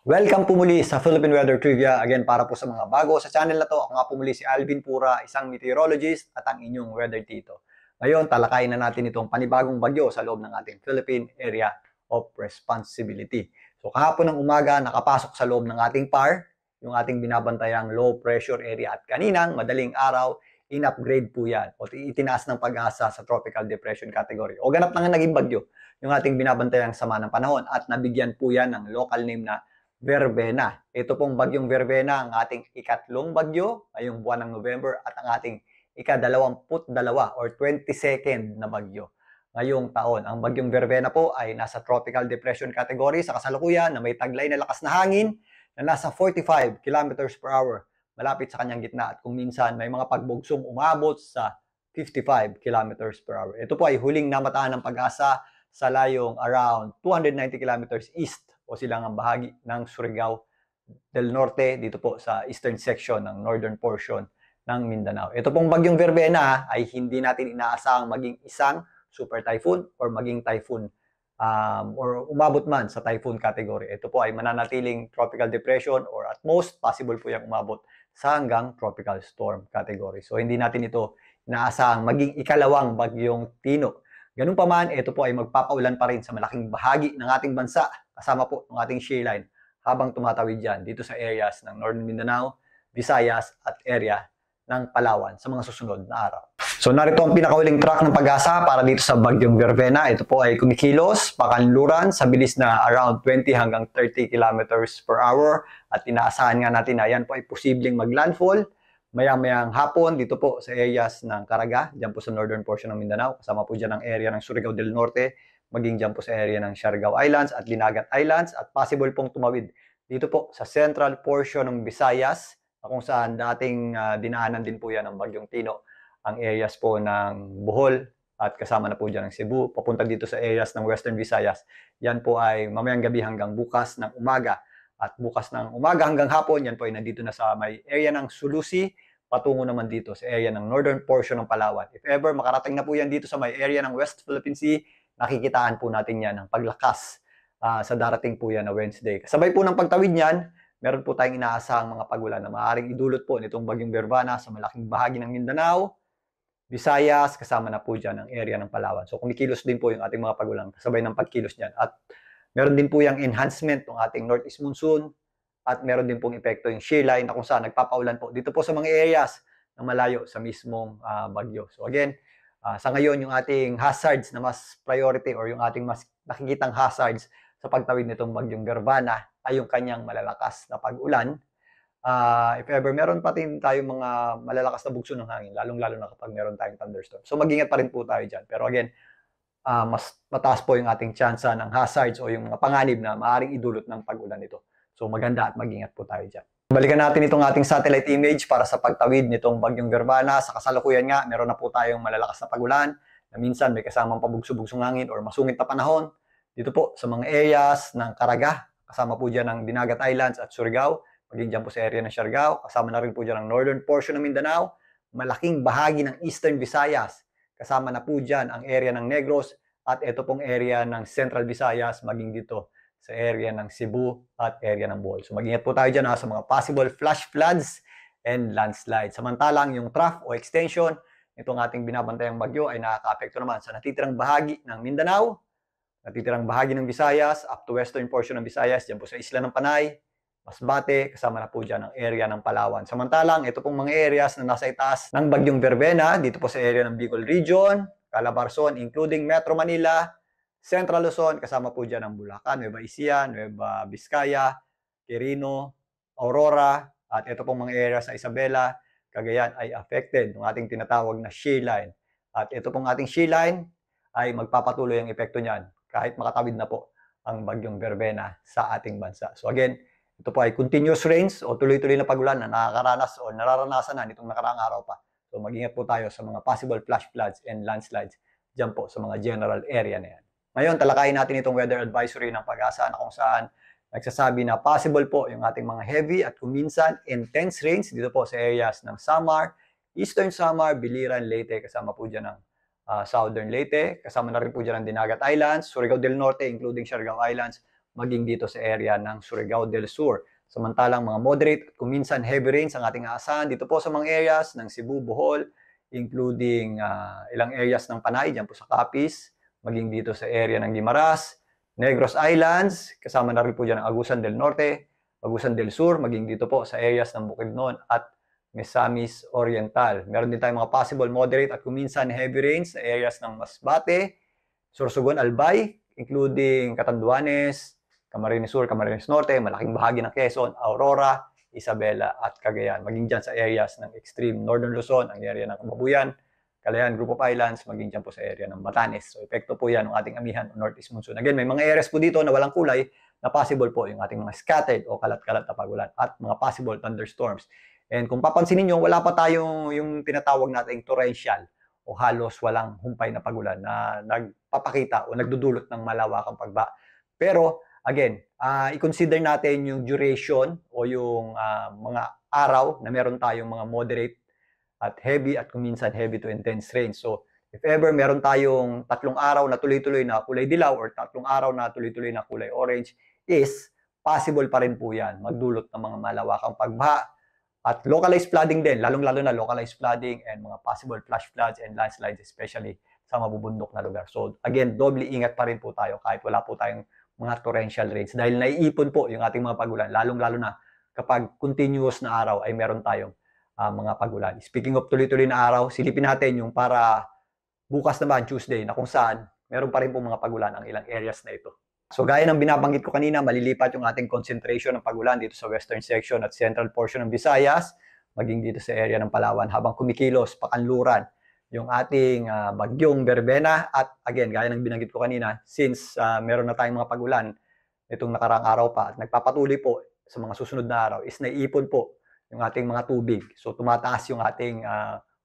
Welcome po muli sa Philippine Weather Trivia. Again, para po sa mga bago sa channel na to, ako nga po muli si Alvin Pura, isang meteorologist at ang inyong weather tito. Ngayon, talakayin na natin itong panibagong bagyo sa loob ng ating Philippine Area of Responsibility. So kahapon ng umaga, nakapasok sa loob ng ating PAR, yung ating binabantayang low pressure area, at kaninang madaling araw, in-upgrade po yan o itinaas ng pag-asa sa tropical depression category. O ganap na nga naging bagyo yung ating binabantayang sama ng panahon at nabigyan po yan ng local name na Verbena. Ito pong bagyong Verbena, ang ating ikatlong bagyo ngayong buwan ng November at ang ating ika-22 or 22nd na bagyo ngayong taon. Ang bagyong Verbena po ay nasa tropical depression category sa kasalukuyan na may taglay na lakas na hangin na nasa 45 kilometers per hour malapit sa kanyang gitna at kung minsan may mga pagbugsong umabot sa 55 kilometers per hour. Ito po ay huling namataan ng pag-asa sa layong around 290 kilometers east o silangang bahagi ng Surigao del Norte dito po sa eastern section ng northern portion ng Mindanao. Ito pong bagyong Verbena ay hindi natin inaasahang maging isang super typhoon or maging typhoon or umabot man sa typhoon category. Ito po ay mananatiling tropical depression or at most possible po yung umabot sa hanggang tropical storm category. So hindi natin ito inaasahang maging ikalawang bagyong Tino. Ganun pa man, ito po ay magpapaulan pa rin sa malaking bahagi ng ating bansa kasama po ng ating shear line habang tumatawid dyan dito sa areas ng Northern Mindanao, Visayas at area ng Palawan sa mga susunod na araw. So narito ang pinakahuling track ng pag-asa para dito sa bagyong Verbena. Ito po ay kumikilos, pakanluran sa bilis na around 20 hanggang 30 kilometers per hour at inaasahan nga natin na yan po ay posibleng maglandfall maya-mayang hapon dito po sa areas ng Caraga, dyan po sa northern portion ng Mindanao, kasama po dyan ang area ng Surigao del Norte, maging dyan po sa area ng Siargao Islands at Dinagat Islands at possible pong tumawid dito po sa central portion ng Visayas na kung saan dating dinaanan din po yan ng Bagyong Tino, ang areas po ng Bohol at kasama na po dyan ng Cebu, papunta dito sa areas ng Western Visayas. Yan po ay mamayang gabi hanggang bukas ng umaga. At bukas ng umaga hanggang hapon, yan po ay nandito na sa may area ng Sulusi, patungo naman dito sa area ng northern portion ng Palawan. If ever makarating na po yan dito sa may area ng West Philippine Sea, nakikitaan po natin yan ng paglakas sa darating po yan na Wednesday. Kasabay po ng pagtawid niyan, meron po tayong inaasahang mga pagulan na maaaring idulot po nitong bagyong Verbena sa malaking bahagi ng Mindanao, Visayas, kasama na po dyan ang area ng Palawan. So kumikilos din po yung ating mga pagulan kasabay ng pagkilos niyan. At meron din po yung enhancement ng ating northeast monsoon at meron din pong epekto yung shear line na kung saan nagpapaulan po dito po sa mga areas na malayo sa mismong bagyo. So again, sa ngayon yung ating hazards na mas priority or yung ating mas nakikitang hazards sa pagtawid nitong bagyong Verbena ay yung kanyang malalakas na pag-ulan. If ever meron pa rin tayong mga malalakas na bugso ng hangin, lalong-lalo na kapag meron tayong thunderstorm. So mag-ingat pa rin po tayo dyan. Pero again, mas mataas po yung ating tsansa ng hazards o yung mga panganib na maaaring idulot ng pag-ulan nito. So maganda at mag-ingat po tayo dyan. Balikan natin itong ating satellite image para sa pagtawid nitong bagyong Verbena. Sa kasalukuyan nga, meron na po tayong malalakas na pag-ulan na minsan may kasamang pabugso-bugsong hangin or masungit na panahon. Dito po sa mga areas ng Caraga, kasama po dyan ng Dinagat Islands at Surigao, maging dyan po sa area ng Siargao, kasama na rin po dyan ang northern portion ng Mindanao, malaking bahagi ng eastern Visayas, kasama na po dyan ang area ng Negros at ito pong area ng Central Visayas, maging dito sa area ng Cebu at area ng Bohol. So mag-ingat po tayo dyan sa mga possible flash floods and landslides. Samantalang yung trough o extension nitong ating binabantayang bagyo ay nakaka-apekto naman sa natitirang bahagi ng Mindanao, natitirang bahagi ng Visayas, up to western portion ng Visayas, dyan po sa Isla ng Panay, Masbate, kasama na po dyan ang area ng Palawan. Samantalang, ito pong mga areas na nasa itaas ng bagyong Verbena, dito po sa area ng Bicol Region, Calabarzon, including Metro Manila, Central Luzon, kasama po dyan ang Bulacan, Nueva Ecija, Nueva Vizcaya, Quirino, Aurora, at ito pong mga areas sa Isabela, Cagayan ay affected ng ating tinatawag na shear line. At ito pong ating shear line ay magpapatuloy ang epekto niyan kahit makatawid na po ang bagyong Verbena sa ating bansa. So again, ito po ay continuous rains o tuloy-tuloy na pagulan na nakakaranas o nararanasan na nitong nakaraang araw pa. So mag-ingat po tayo sa mga possible flash floods and landslides dyan po sa mga general area na yan. Ngayon, talakayin natin itong weather advisory ng Pag-asa na kung saan nagsasabi na possible po yung ating mga heavy at kung minsan intense rains dito po sa areas ng Samar, Eastern Samar, Biliran, Leyte, kasama po dyan ng Southern Leyte, kasama na rin po dyan ang Dinagat Islands, Surigao del Norte, including Siargao Islands, maging dito sa area ng Surigao del Sur. Samantalang mga moderate at kung minsan heavy rains ang ating aasahan dito po sa mga areas ng Cebu, Bohol, including ilang areas ng Panay, dyan po sa Capiz, maging dito sa area ng Guimaras, Negros Islands, kasama na rin po dyan ang Agusan del Norte, Agusan del Sur, maging dito po sa areas ng Bukidnon at Misamis Oriental. Meron din tayong mga possible moderate at kung minsan heavy rains sa areas ng Masbate, Sorsogon, Albay, including Catanduanes, Camarines Sur, Camarines Norte, malaking bahagi ng Quezon, Aurora, Isabela at Cagayan. Maging dyan sa areas ng extreme Northern Luzon, ang area ng Kababuyan, Calayan, Group of Islands, maging dyan po sa area ng Batanes. So, epekto po yan ng ating amihan o Northeast Monsoon. Again, may mga areas po dito na walang kulay na possible po yung ating mga scattered o kalat-kalat na pagulan at mga possible thunderstorms. And kung papansinin nyo, wala pa tayong yung tinatawag nating torrential o halos walang humpay na pagulan na nagpapakita o nagdudulot ng malawakang pagba. Pero again, i-consider natin yung duration o yung mga araw na meron tayong mga moderate at heavy at kung minsan heavy to intense rain. So if ever meron tayong 3 araw na tuloy-tuloy na kulay dilaw or 3 araw na tuloy-tuloy na kulay orange, is possible pa rin po yan magdulot ng mga malawakang pagbaha at localized flooding din, lalong-lalo na localized flooding and mga possible flash floods and landslides, especially sa mabubundok na lugar. So again, doble ingat pa rin po tayo kahit wala po tayong mga torrential rains dahil naiipon po yung ating mga pagulan, lalong-lalo na kapag continuous na araw ay meron tayong mga pagulan. Speaking of tuloy-tuloy na araw, silipin natin yung para bukas naman, Tuesday, na kung saan meron pa rin po mga pagulan ang ilang areas na ito. So gaya ng binabanggit ko kanina, malilipat yung ating concentration ng pagulan dito sa western section at central portion ng Visayas, maging dito sa area ng Palawan habang kumikilos, pakanluran yung ating bagyong Verbena. At again, gaya ng binanggit ko kanina, since meron na tayong mga pagulan itong nakarang araw pa at nagpapatuloy po sa mga susunod na araw, is naiipon po yung ating mga tubig. So tumataas yung ating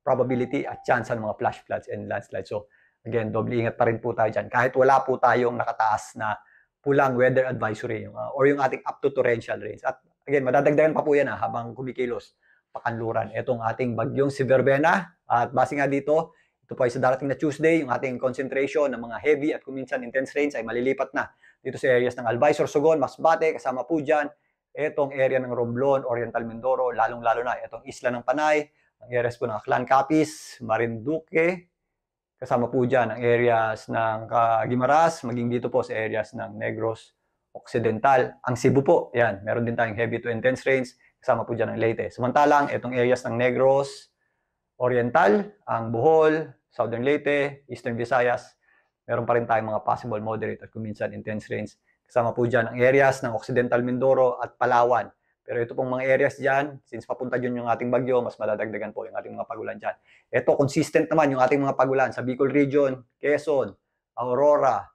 probability at chance ng mga flash floods and landslides. So again, doble ingat pa rin po tayo dyan. Kahit wala po tayong nakataas na pulang weather advisory or yung ating up to torrential rains. At again, madadagdagan pa po yan habang kumikilos pakanluran. Itong ating bagyong si Verbena. At base nga dito, ito po ay sa darating na Tuesday, yung ating concentration ng mga heavy at kuminsan intense rains ay malilipat na dito sa areas ng Albay, Sorsogon, Masbate, kasama po dyan itong area ng Romblon, Oriental Mindoro, lalong-lalo na itong Isla ng Panay, ang areas po ng Aklan, Capiz, Marinduque, kasama po dyan ang areas ng Guimaras, maging dito po sa areas ng Negros Occidental. Ang Cebu po, yan, meron din tayong heavy to intense rains, kasama po dyan ang Leyte. Samantalang, itong areas ng Negros Oriental, ang Bohol, Southern Leyte, Eastern Visayas, meron pa rin tayong mga possible moderate at kuminsan intense rains. Kasama po dyan ang areas ng Occidental Mindoro at Palawan. Pero ito pong mga areas dyan, since papunta dyan yung ating bagyo, mas madadagdagan po yung ating mga pagulan dyan. Ito, consistent naman yung ating mga pagulan sa Bicol Region, Quezon, Aurora,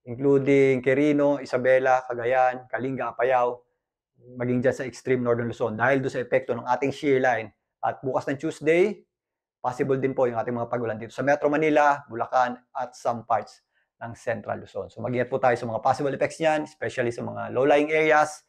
including Quirino, Isabela, Cagayan, Kalinga, Apayao, maging dyan sa extreme Northern Luzon. Dahil doon sa epekto ng ating shear line. At bukas ng Tuesday, possible din po yung ating mga pagulan dito sa Metro Manila, Bulacan, at some parts ng Central Luzon. So mag-ingat po tayo sa mga possible effects niyan, especially sa mga low-lying areas,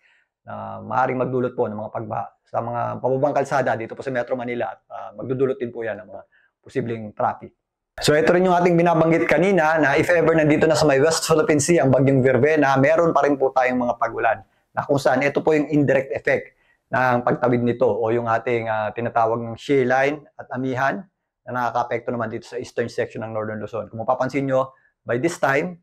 na maaaring magdulot po ng mga pagbaha sa mga pababang kalsada dito po sa Metro Manila at magdudulot din po yan ng mga posibleng traffic. So ito rin yung ating binabanggit kanina na if ever nandito na sa may West Philippine Sea ang bagyong Verbena, meron pa rin po tayong mga pagulan na kung saan ito po yung indirect effect ng pagtawid nito o yung ating tinatawag ng shear line at amihan na nakaka-apekto naman dito sa eastern section ng Northern Luzon. Kung mapapansin nyo, by this time,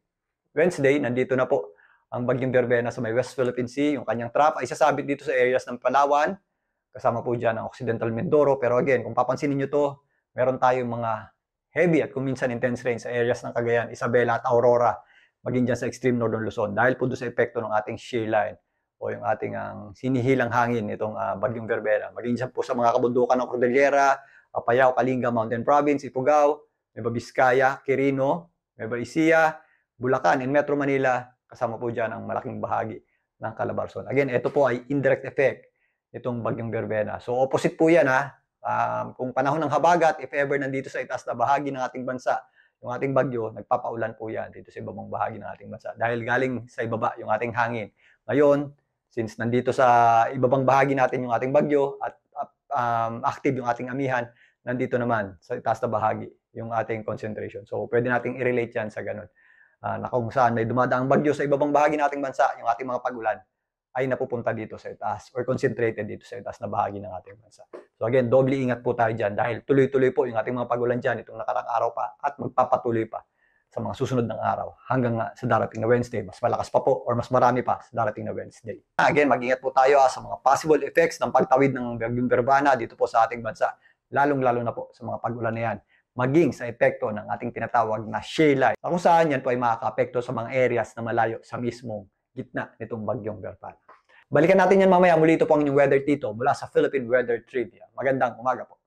Wednesday, nandito na po ang bagyong Verbena sa may West Philippine Sea. Yung kanyang trap ay sasabit dito sa areas ng Palawan, kasama po dyan ang Occidental Mindoro. Pero again, kung papansinin nyo to, meron tayong mga heavy at kung minsan intense rain sa areas ng Cagayan, Isabela at Aurora, maging dyan sa extreme Northern Luzon. Dahil po doon sa epekto ng ating shear line o yung ating sinihilang hangin itong bagyong Verbena. Maging dyan po sa mga kabundukan ng Cordillera, Apayao, Kalinga, Mountain Province, Ifugao, Nueva Vizcaya, Quirino, Nueva Ecija, Bulacan, and Metro Manila, kasama po dyan ang malaking bahagi ng Calabarzon. Again, ito po ay indirect effect itong bagyong Verbena. So, opposite po yan kung panahon ng habagat, if ever nandito sa itaas na bahagi ng ating bansa, yung ating bagyo, nagpapaulan po yan dito sa ibabang bahagi ng ating bansa. Dahil galing sa ibaba yung ating hangin. Ngayon, since nandito sa ibabang bahagi natin yung ating bagyo at active yung ating amihan, nandito naman sa itaas na bahagi yung ating concentration. So, pwede nating i-relate yan sa ganun. na kung saan may dumadaang bagyo sa ibabang bahagi nating bansa, yung ating mga pag-ulan ay napupunta dito sa itaas or concentrated dito sa itaas na bahagi ng ating bansa. So again, doble ingat po tayo dyan dahil tuloy-tuloy po yung ating mga pag-ulan dyan itong nakarang araw pa at magpapatuloy pa sa mga susunod ng araw hanggang sa darating na Wednesday. Mas malakas pa po or mas marami pa sa darating na Wednesday. Again, mag-ingat po tayo sa mga possible effects ng pagtawid ng Bagyong Berbana dito po sa ating bansa. Lalong-lalo na po sa mga pag-ulan na yan. Maging sa epekto ng ating tinatawag na shear line. Kung saan yan po ay makaka-apekto sa mga areas na malayo sa mismong gitna nitong Bagyong Berbana. Balikan natin yan mamaya. Muli ito po ang inyong Weather Tito mula sa Philippine Weather Trivia. Magandang umaga po.